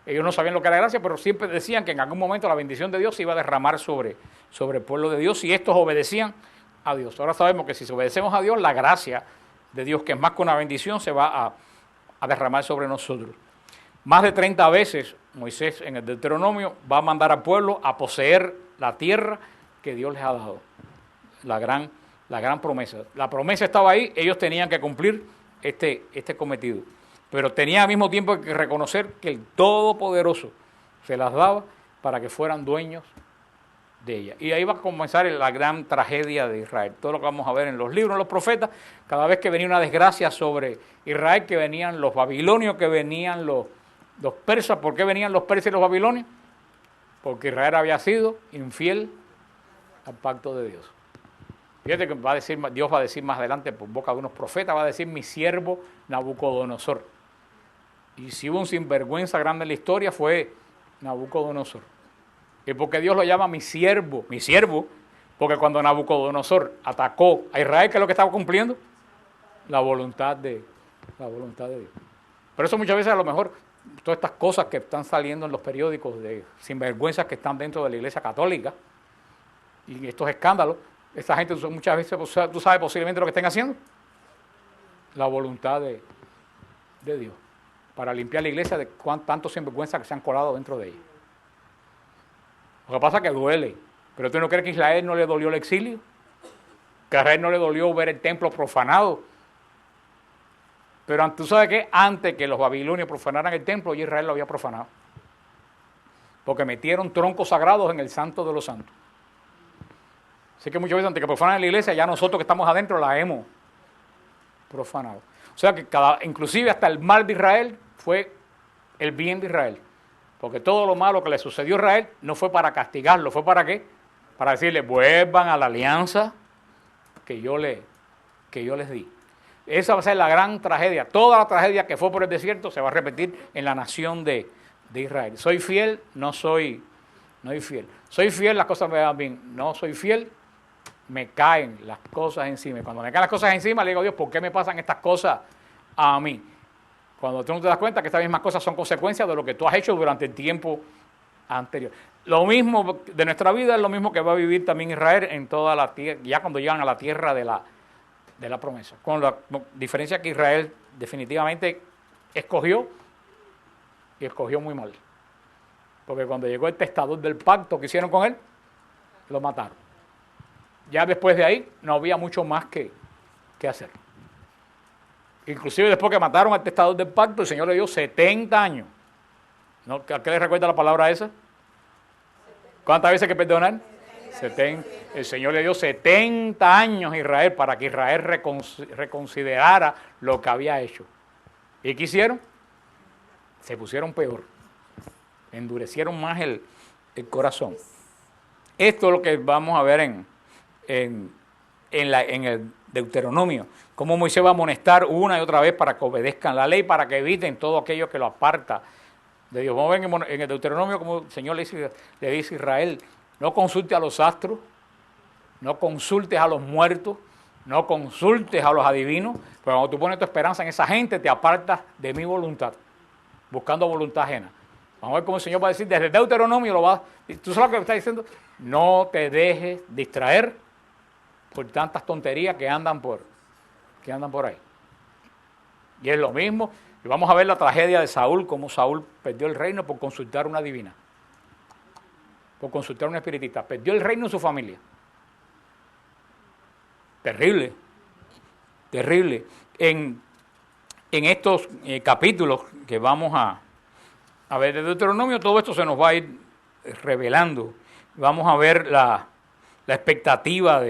Ellos no sabían lo que era gracia, pero siempre decían que en algún momento la bendición de Dios se iba a derramar sobre el pueblo de Dios, y estos obedecían a Dios. Ahora sabemos que si obedecemos a Dios, la gracia de Dios, que es más que una bendición, se va a derramar sobre nosotros. Más de 30 veces Moisés en el Deuteronomio va a mandar al pueblo a poseer la tierra que Dios les ha dado. La gran promesa. La promesa estaba ahí, ellos tenían que cumplir este cometido. Pero tenía al mismo tiempo que reconocer que el Todopoderoso se las daba para que fueran dueños de ella. Y ahí va a comenzar la gran tragedia de Israel. Todo lo que vamos a ver en los libros de los profetas, cada vez que venía una desgracia sobre Israel, que venían los babilonios, que venían los persas. ¿Por qué venían los persas y los babilonios? Porque Israel había sido infiel al pacto de Dios. Fíjate que Dios va a decir más adelante por boca de unos profetas, va a decir mi siervo Nabucodonosor. Y si hubo un sinvergüenza grande en la historia fue Nabucodonosor. ¿Y por qué Dios lo llama mi siervo? Mi siervo, porque cuando Nabucodonosor atacó a Israel, ¿qué es lo que estaba cumpliendo? La voluntad de Dios. Por eso muchas veces a lo mejor todas estas cosas que están saliendo en los periódicos de sinvergüenzas que están dentro de la Iglesia Católica y estos escándalos, esta gente muchas veces, tú sabes posiblemente lo que estén haciendo, la voluntad de Dios, para limpiar la iglesia de tantos sinvergüenzas que se han colado dentro de ella. Lo que pasa es que duele, pero ¿tú no crees que a Israel no le dolió el exilio? Que a Israel no le dolió ver el templo profanado. Pero tú sabes que antes que los babilonios profanaran el templo, ya Israel lo había profanado. Porque metieron troncos sagrados en el santo de los santos. Así que muchas veces antes que profanan la iglesia, ya nosotros que estamos adentro la hemos profanado. O sea que inclusive hasta el mal de Israel fue el bien de Israel. Porque todo lo malo que le sucedió a Israel no fue para castigarlo, ¿fue para qué? Para decirle, vuelvan a la alianza que yo les di. Esa va a ser la gran tragedia. Toda la tragedia que fue por el desierto se va a repetir en la nación de Israel. Soy fiel, no soy fiel. Soy fiel, las cosas me van bien. No soy fiel, me caen las cosas encima. Y cuando me caen las cosas encima, le digo a Dios, ¿por qué me pasan estas cosas a mí? Cuando tú no te das cuenta que estas mismas cosas son consecuencias de lo que tú has hecho durante el tiempo anterior. Lo mismo de nuestra vida es lo mismo que va a vivir también Israel en toda la tierra, ya cuando llegan a la tierra de la promesa. Con la diferencia que Israel definitivamente escogió, y escogió muy mal. Porque cuando llegó el testador del pacto que hicieron con él, lo mataron. Ya después de ahí no había mucho más que hacer. Inclusive después que mataron al testador del pacto, el Señor le dio 70 años. ¿No? ¿A qué le recuerda la palabra esa? ¿Cuántas veces hay que perdonar? 70. El Señor le dio 70 años a Israel para que Israel reconsiderara lo que había hecho. ¿Y qué hicieron? Se pusieron peor. Endurecieron más el corazón. Esto es lo que vamos a ver en el Deuteronomio. Cómo Moisés va a amonestar una y otra vez para que obedezcan la ley, para que eviten todo aquello que lo aparta de Dios. Vamos a ver en el Deuteronomio como el Señor le dice a Israel, no consulte a los astros, no consultes a los muertos, no consultes a los adivinos, pero cuando tú pones tu esperanza en esa gente, te apartas de mi voluntad, buscando voluntad ajena. Vamos a ver cómo el Señor va a decir, desde el Deuteronomio tú sabes lo que está diciendo, no te dejes distraer por tantas tonterías que andan por ahí. Y es lo mismo, y vamos a ver la tragedia de Saúl, cómo Saúl perdió el reino por consultar una divina, por consultar una espiritista, perdió el reino en su familia. Terrible, terrible. En estos capítulos que vamos a ver de Deuteronomio, todo esto se nos va a ir revelando. Vamos a ver la expectativa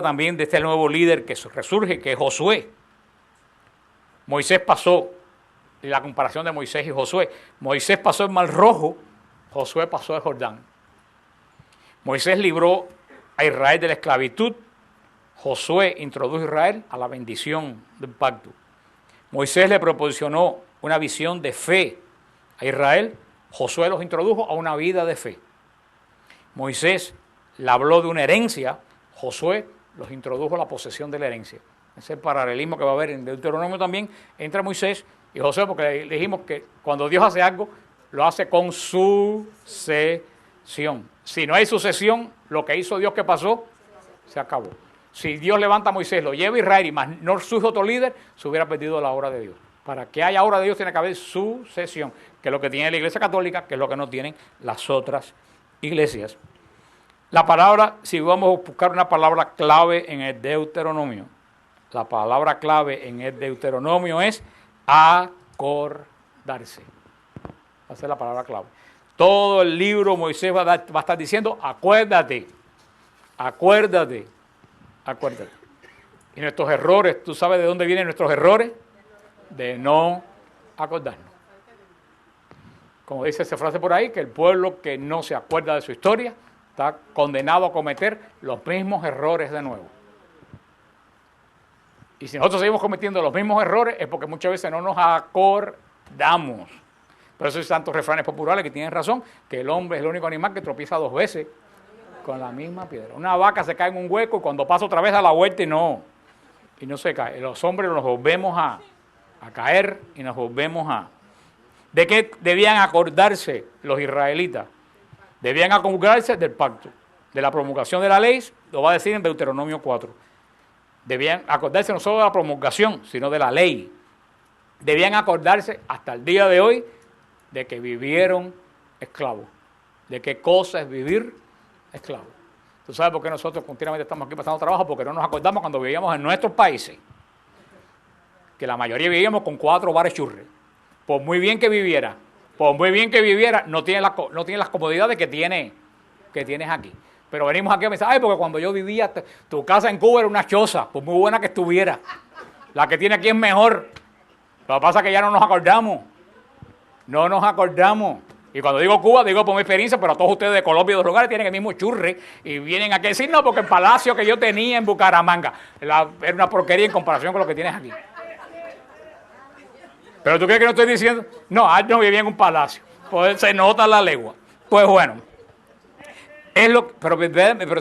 también de este nuevo líder que resurge, que es Josué. Moisés pasó, la comparación de Moisés y Josué. Moisés pasó el Mar Rojo, Josué pasó el Jordán. Moisés libró a Israel de la esclavitud, Josué introdujo a Israel a la bendición del pacto. Moisés le proporcionó una visión de fe a Israel, Josué los introdujo a una vida de fe. Moisés le habló de una herencia, Josué los introdujo a la posesión de la herencia. Ese paralelismo que va a haber en Deuteronomio también entre Moisés y Josué, porque le dijimos que cuando Dios hace algo, lo hace con sucesión. Si no hay sucesión, lo que hizo Dios, ¿qué pasó? Se acabó. Si Dios levanta a Moisés, lo lleva a Israel y más no surge otro líder, se hubiera perdido la obra de Dios. Para que haya obra de Dios tiene que haber sucesión, que es lo que tiene la Iglesia Católica, que es lo que no tienen las otras iglesias. La palabra, si vamos a buscar una palabra clave en el Deuteronomio, la palabra clave en el Deuteronomio es acordarse. Va a ser la palabra clave. Todo el libro Moisés va a estar diciendo, acuérdate, acuérdate, acuérdate. Y nuestros errores, ¿tú sabes de dónde vienen nuestros errores? De no acordarnos. Como dice esa frase por ahí, que el pueblo que no se acuerda de su historia está condenado a cometer los mismos errores de nuevo. Y si nosotros seguimos cometiendo los mismos errores es porque muchas veces no nos acordamos. Por eso hay tantos refranes populares que tienen razón, que el hombre es el único animal que tropieza 2 veces con la misma piedra. Una vaca se cae en un hueco y cuando pasa otra vez a la vuelta y no se cae. Los hombres nos volvemos a caer y nos volvemos a... ¿De qué debían acordarse los israelitas? Debían acordarse del pacto, de la promulgación de la ley, lo va a decir en Deuteronomio 4. Debían acordarse no solo de la promulgación, sino de la ley. Debían acordarse hasta el día de hoy de que vivieron esclavos. ¿De qué cosa es vivir esclavos? ¿Tú sabes por qué nosotros continuamente estamos aquí pasando trabajo? Porque no nos acordamos cuando vivíamos en nuestros países. Que la mayoría vivíamos con 4 bares churres. Por muy bien que viviera, no tiene las comodidades que tienes aquí. Pero venimos aquí a pensar, porque cuando yo vivía, tu casa en Cuba era una choza, por muy buena que estuviera. La que tiene aquí es mejor. Lo que pasa es que ya no nos acordamos. No nos acordamos. Y cuando digo Cuba, digo por mi experiencia, pero todos ustedes de Colombia y de otros lugares tienen el mismo churre y vienen aquí a decir, no, porque el palacio que yo tenía en Bucaramanga era una porquería en comparación con lo que tienes aquí. Pero tú crees que no estoy diciendo, no, no vivía en un palacio. Pues se nota la legua. Pues bueno, es lo, pero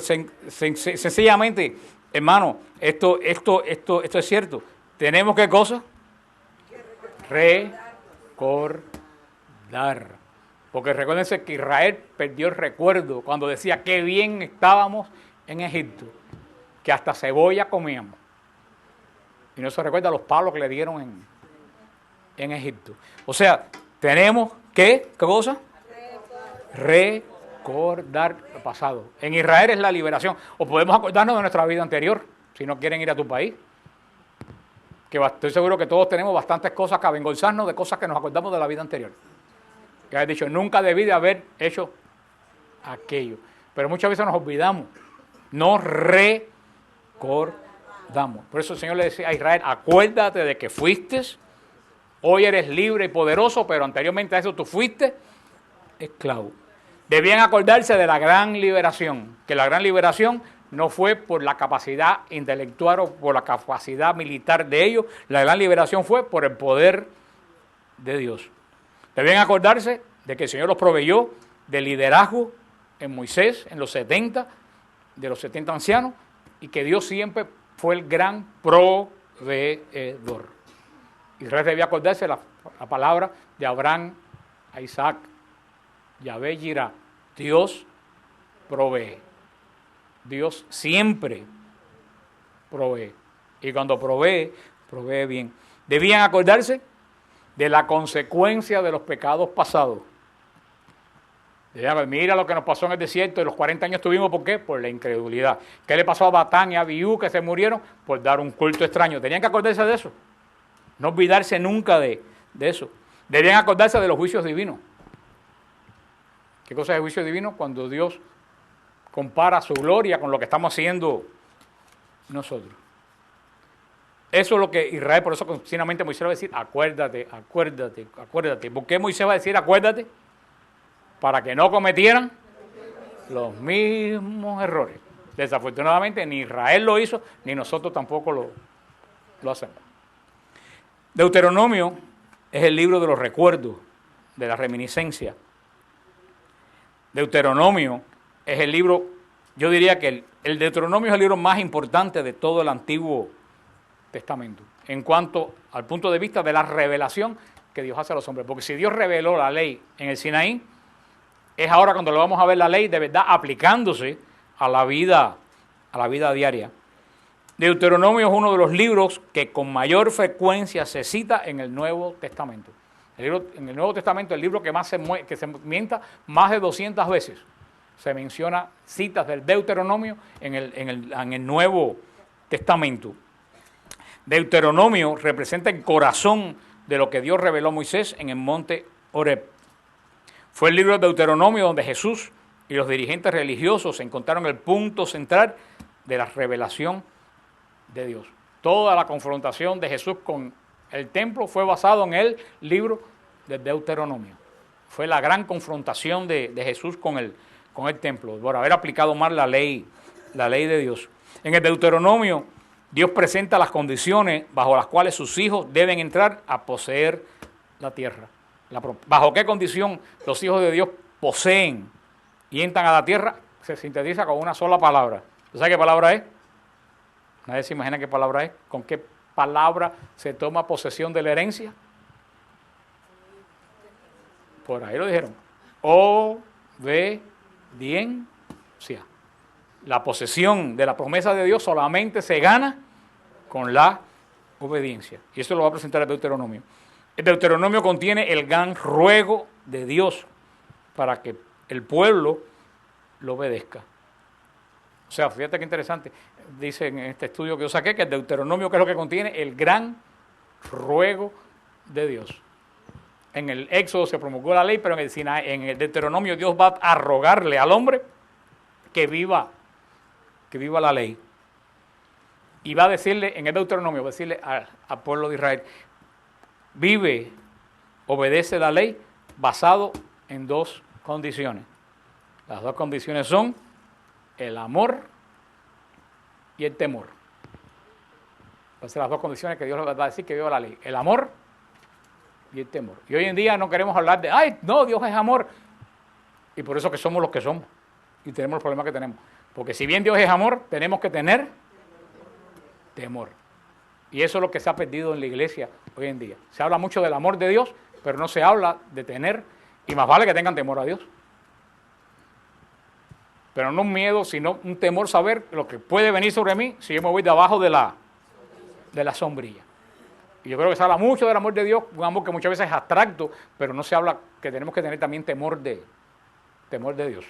sencillamente, hermano, esto es cierto. Tenemos qué cosa? Recordar. Porque recuérdense que Israel perdió el recuerdo cuando decía qué bien estábamos en Egipto, que hasta cebolla comíamos. Y no se recuerda los palos que le dieron en Egipto. O sea, tenemos que, ¿qué cosa? Recordar lo pasado. En Israel es la liberación. O podemos acordarnos de nuestra vida anterior, si no quieren ir a tu país. Que estoy seguro que todos tenemos bastantes cosas que avergonzarnos de cosas que nos acordamos de la vida anterior. Que has dicho, nunca debí de haber hecho aquello. Pero muchas veces nos olvidamos. No recordamos. Por eso el Señor le decía a Israel, acuérdate de que fuiste, hoy eres libre y poderoso, pero anteriormente a eso tú fuiste esclavo. Debían acordarse de la gran liberación, que la gran liberación no fue por la capacidad intelectual o por la capacidad militar de ellos, la gran liberación fue por el poder de Dios. Debían acordarse de que el Señor los proveyó de liderazgo en Moisés, en los 70, de los 70 ancianos, y que Dios siempre fue el gran proveedor. Israel debía acordarse la palabra de Abraham a Isaac, Yahvé Jirá, Dios provee. Dios siempre provee. Y cuando provee, provee bien. Debían acordarse de la consecuencia de los pecados pasados. Mira lo que nos pasó en el desierto, de los 40 años tuvimos, ¿por qué? Por la incredulidad. ¿Qué le pasó a Batán y a Abiú que se murieron? Por dar un culto extraño. Tenían que acordarse de eso. No olvidarse nunca de eso. Debían acordarse de los juicios divinos. ¿Qué cosa es el juicio divino? Cuando Dios compara su gloria con lo que estamos haciendo nosotros. Eso es lo que Israel, por eso continuamente Moisés va a decir, acuérdate, acuérdate, acuérdate. ¿Por qué Moisés va a decir acuérdate? Para que no cometieran los mismos errores. Desafortunadamente ni Israel lo hizo, ni nosotros tampoco lo hacemos. Deuteronomio es el libro de los recuerdos, de la reminiscencia. Deuteronomio es el libro, yo diría que el Deuteronomio es el libro más importante de todo el Antiguo Testamento, en cuanto al punto de vista de la revelación que Dios hace a los hombres. Porque si Dios reveló la ley en el Sinaí, es ahora cuando lo vamos a ver la ley de verdad aplicándose a la vida diaria. Deuteronomio es uno de los libros que con mayor frecuencia se cita en el Nuevo Testamento. En el Nuevo Testamento, el libro que se mienta más de 200 veces. Se menciona citas del Deuteronomio en el Nuevo Testamento. Deuteronomio representa el corazón de lo que Dios reveló a Moisés en el monte Horeb. Fue el libro de Deuteronomio donde Jesús y los dirigentes religiosos encontraron el punto central de la revelación de Dios. Toda la confrontación de Jesús con el templo fue basado en el libro de Deuteronomio. Fue la gran confrontación de Jesús con el templo, por haber aplicado mal la ley de Dios. En el Deuteronomio, Dios presenta las condiciones bajo las cuales sus hijos deben entrar a poseer la tierra. ¿Bajo qué condición los hijos de Dios poseen y entran a la tierra? Se sintetiza con una sola palabra. ¿Tú sabes qué palabra es? Nadie se imagina qué palabra es. ¿Con qué palabra se toma posesión de la herencia? Por ahí lo dijeron. Obediencia. La posesión de la promesa de Dios solamente se gana con la obediencia. Y eso lo va a presentar el Deuteronomio. El Deuteronomio contiene el gran ruego de Dios para que el pueblo lo obedezca. O sea, fíjate qué interesante. Dice en este estudio que yo saqué que el Deuteronomio, ¿qué es lo que contiene? El gran ruego de Dios. En el Éxodo se promulgó la ley, pero en el Deuteronomio Dios va a rogarle al hombre que viva la ley. Y va a decirle, en el Deuteronomio, va a decirle al pueblo de Israel, vive, obedece la ley basado en dos condiciones. Las dos condiciones son el amor y el temor. Va a ser las dos condiciones que Dios les va a decir que viva la ley. El amor y el temor. Y hoy en día no queremos hablar de, ay, no, Dios es amor. Y por eso que somos los que somos. Y tenemos los problemas que tenemos. Porque si bien Dios es amor, tenemos que tener temor. Y eso es lo que se ha perdido en la iglesia hoy en día. Se habla mucho del amor de Dios, pero no se habla de tener, y más vale que tengan temor a Dios. Pero no un miedo, sino un temor, saber lo que puede venir sobre mí si yo me voy debajo de la sombrilla. Y yo creo que se habla mucho del amor de Dios, un amor que muchas veces es abstracto, pero no se habla que tenemos que tener también temor de Dios.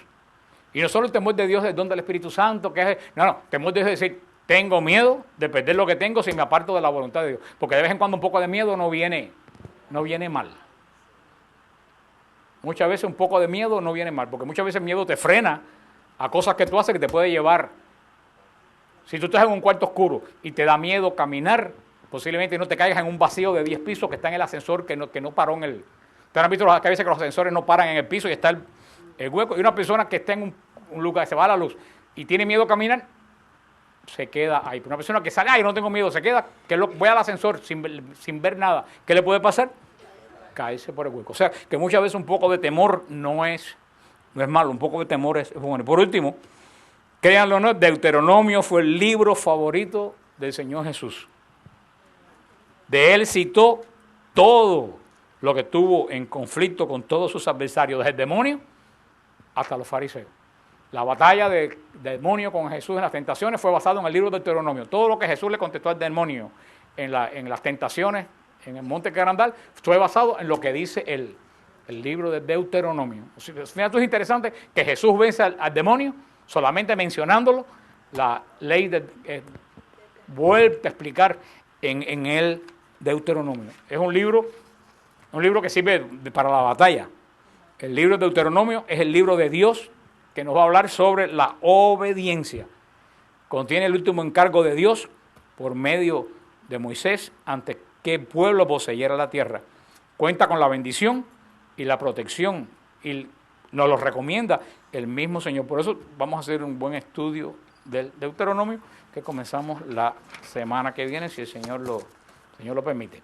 Y no solo el temor de Dios es el don del Espíritu Santo, que es, no, temor de Dios es decir, tengo miedo de perder lo que tengo si me aparto de la voluntad de Dios. Porque de vez en cuando un poco de miedo no viene mal. Muchas veces un poco de miedo no viene mal, porque muchas veces el miedo te frena a cosas que tú haces que te puede llevar. Si tú estás en un cuarto oscuro y te da miedo caminar, posiblemente no te caigas en un vacío de 10 pisos que está en el ascensor que no paró en el... ¿Ustedes han visto que a veces que los ascensores no paran en el piso y está el hueco? Y una persona que está en un lugar, se va a la luz y tiene miedo a caminar, se queda ahí. Una persona que sale, ay, no tengo miedo, se queda, voy al ascensor sin ver nada. ¿Qué le puede pasar? Caerse por el hueco. O sea, que muchas veces un poco de temor no es malo, un poco de temor es bueno. Por último, créanlo o no, Deuteronomio fue el libro favorito del Señor Jesús. De él citó todo lo que tuvo en conflicto con todos sus adversarios, desde el demonio hasta los fariseos. La batalla del demonio con Jesús en las tentaciones fue basada en el libro de Deuteronomio. Todo lo que Jesús le contestó al demonio en las tentaciones en el monte Carandal fue basado en lo que dice el libro de Deuteronomio. Fíjate, es interesante que Jesús vence al demonio solamente mencionándolo. La ley vuelve a explicar en el Deuteronomio. Es un libro que sirve para la batalla. El libro de Deuteronomio es el libro de Dios que nos va a hablar sobre la obediencia. Contiene el último encargo de Dios por medio de Moisés ante que pueblo poseyera la tierra. Cuenta con la bendición y la protección y nos lo recomienda el mismo Señor. Por eso vamos a hacer un buen estudio del Deuteronomio que comenzamos la semana que viene, si el Señor lo permite.